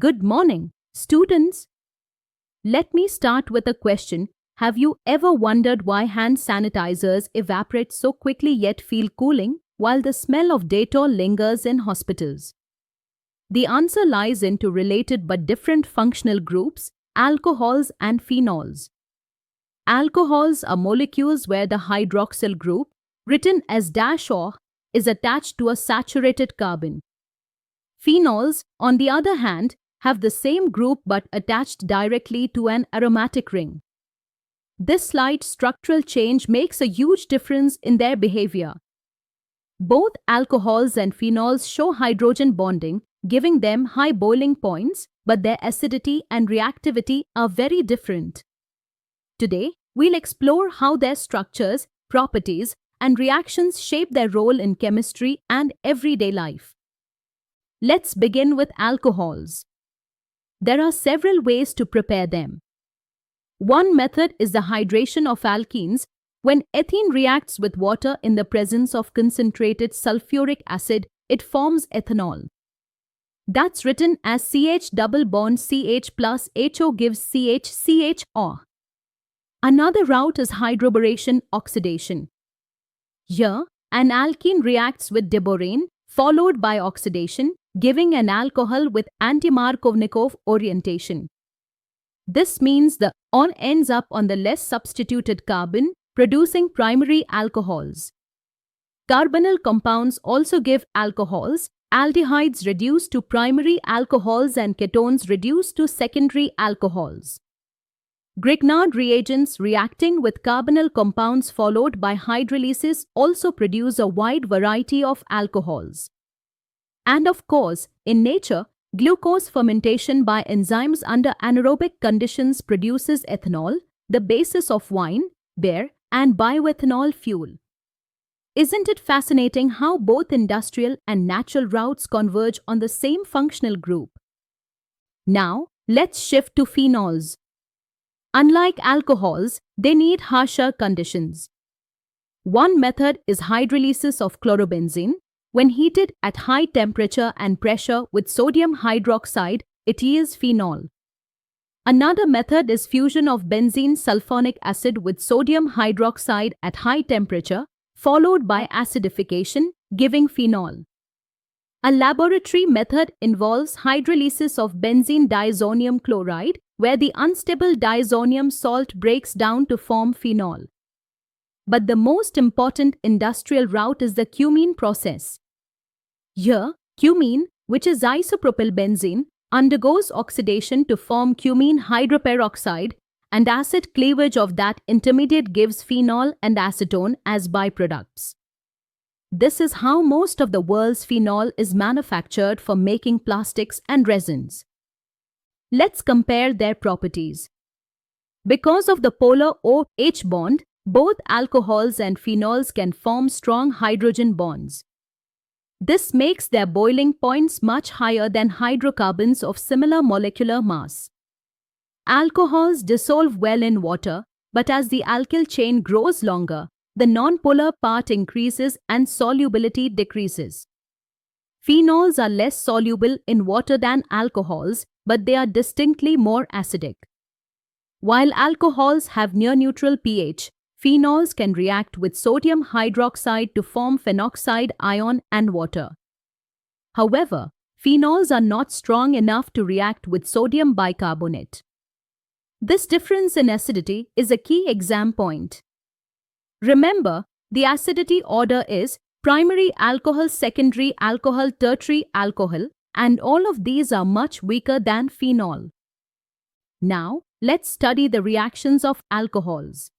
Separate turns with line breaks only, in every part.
Good morning, students. Let me start with a question. Have you ever wondered why hand sanitizers evaporate so quickly yet feel cooling, while the smell of Dettol lingers in hospitals? The answer lies in two related but different functional groups, alcohols and phenols. Alcohols are molecules where the hydroxyl group, written as -OH, is attached to a saturated carbon. Phenols, on the other hand, have the same group but attached directly to an aromatic ring. This slight structural change makes a huge difference in their behavior. Both alcohols and phenols show hydrogen bonding, giving them high boiling points, but their acidity and reactivity are very different. Today, we'll explore how their structures, properties, and reactions shape their role in chemistry and everyday life. Let's begin with alcohols. There are several ways to prepare them. One method is the hydration of alkenes. When ethene reacts with water in the presence of concentrated sulfuric acid, it forms ethanol. That's written as CH double bond CH plus HO gives CH-CHO. Another route is hydroboration oxidation. Here, an alkene reacts with diborane, followed by oxidation, giving an alcohol with anti-Markovnikov orientation. This means the ON ends up on the less substituted carbon, producing primary alcohols. Carbonyl compounds also give alcohols, aldehydes reduce to primary alcohols and ketones reduce to secondary alcohols. Grignard reagents reacting with carbonyl compounds followed by hydrolysis also produce a wide variety of alcohols. And of course, in nature, glucose fermentation by enzymes under anaerobic conditions produces ethanol, the basis of wine, beer, and bioethanol fuel. Isn't it fascinating how both industrial and natural routes converge on the same functional group? Now, let's shift to phenols. Unlike alcohols, they need harsher conditions. One method is hydrolysis of chlorobenzene. When heated at high temperature and pressure with sodium hydroxide, it yields phenol. Another method is fusion of benzene sulfonic acid with sodium hydroxide at high temperature, followed by acidification, giving phenol. A laboratory method involves hydrolysis of benzene diazonium chloride, where the unstable diazonium salt breaks down to form phenol. But the most important industrial route is the cumene process. Here, cumene, which is isopropylbenzene, undergoes oxidation to form cumene hydroperoxide, and acid cleavage of that intermediate gives phenol and acetone as byproducts. This is how most of the world's phenol is manufactured for making plastics and resins. Let's compare their properties. Because of the polar OH bond, both alcohols and phenols can form strong hydrogen bonds. This makes their boiling points much higher than hydrocarbons of similar molecular mass. Alcohols dissolve well in water, but as the alkyl chain grows longer, the nonpolar part increases and solubility decreases. Phenols are less soluble in water than alcohols, but they are distinctly more acidic. While alcohols have near-neutral pH, phenols can react with sodium hydroxide to form phenoxide ion and water. However, phenols are not strong enough to react with sodium bicarbonate. This difference in acidity is a key exam point. Remember, the acidity order is primary alcohol, secondary alcohol, tertiary alcohol, and all of these are much weaker than phenol. Now, let's study the reactions of alcohols.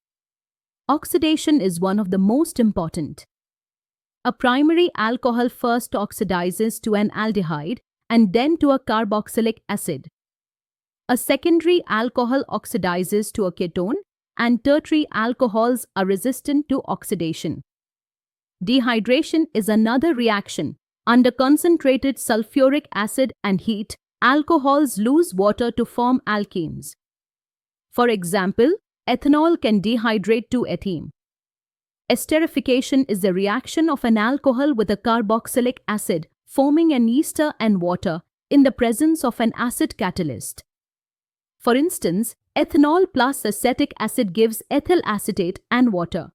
Oxidation is one of the most important. A primary alcohol first oxidizes to an aldehyde and then to a carboxylic acid. A secondary alcohol oxidizes to a ketone, and tertiary alcohols are resistant to oxidation. Dehydration is another reaction. Under concentrated sulfuric acid and heat, alcohols lose water to form alkenes. For example, ethanol can dehydrate to ethene. Esterification is the reaction of an alcohol with a carboxylic acid, forming an ester and water, in the presence of an acid catalyst. For instance, ethanol plus acetic acid gives ethyl acetate and water.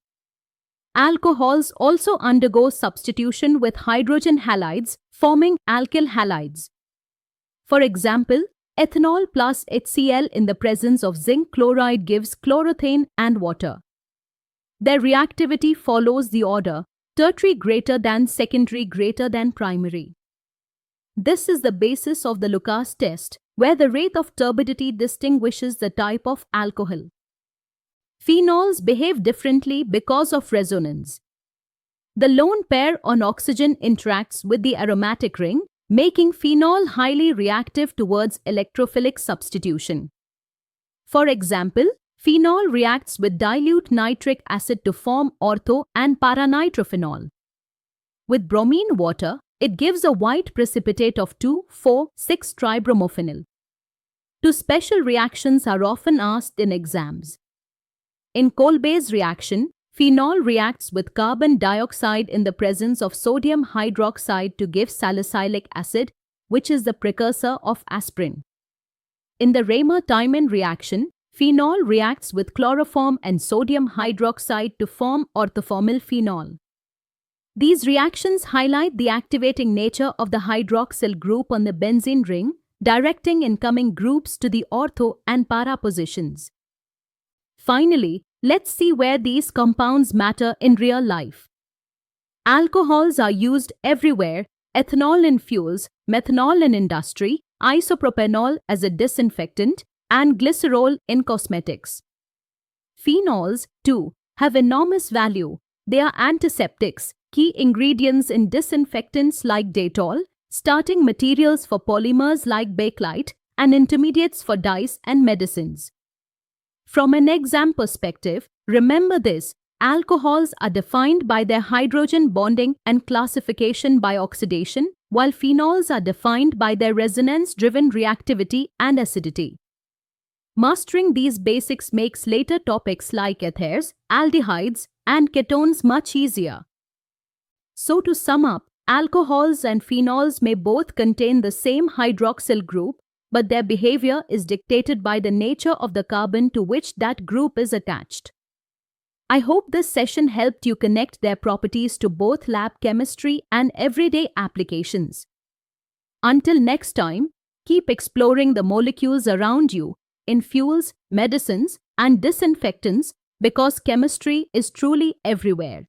Alcohols also undergo substitution with hydrogen halides, forming alkyl halides. For example, ethanol plus HCl in the presence of zinc chloride gives chlorothane and water. Their reactivity follows the order tertiary greater than secondary greater than primary. This is the basis of the Lucas test, where the rate of turbidity distinguishes the type of alcohol. Phenols behave differently because of resonance. The lone pair on oxygen interacts with the aromatic ring, making phenol highly reactive towards electrophilic substitution. For example, phenol reacts with dilute nitric acid to form ortho and paranitrophenol. With bromine water, it gives a white precipitate of 2,4,6-tribromophenol. Two special reactions are often asked in exams. In Kolbe's reaction, phenol reacts with carbon dioxide in the presence of sodium hydroxide to give salicylic acid, which is the precursor of aspirin. In the Raymer-Tiemann reaction, phenol reacts with chloroform and sodium hydroxide to form orthoformyl phenol. These reactions highlight the activating nature of the hydroxyl group on the benzene ring, directing incoming groups to the ortho and para positions. Finally, let's see where these compounds matter in real life. Alcohols are used everywhere: ethanol in fuels, methanol in industry, isopropanol as a disinfectant, and glycerol in cosmetics. Phenols, too, have enormous value. They are antiseptics, key ingredients in disinfectants like Dettol, starting materials for polymers like Bakelite, and intermediates for dyes and medicines. From an exam perspective, remember this: alcohols are defined by their hydrogen bonding and classification by oxidation, while phenols are defined by their resonance-driven reactivity and acidity. Mastering these basics makes later topics like ethers, aldehydes, and ketones much easier. So to sum up, alcohols and phenols may both contain the same hydroxyl group, but their behavior is dictated by the nature of the carbon to which that group is attached. I hope this session helped you connect their properties to both lab chemistry and everyday applications. Until next time, keep exploring the molecules around you in fuels, medicines, and disinfectants, because chemistry is truly everywhere.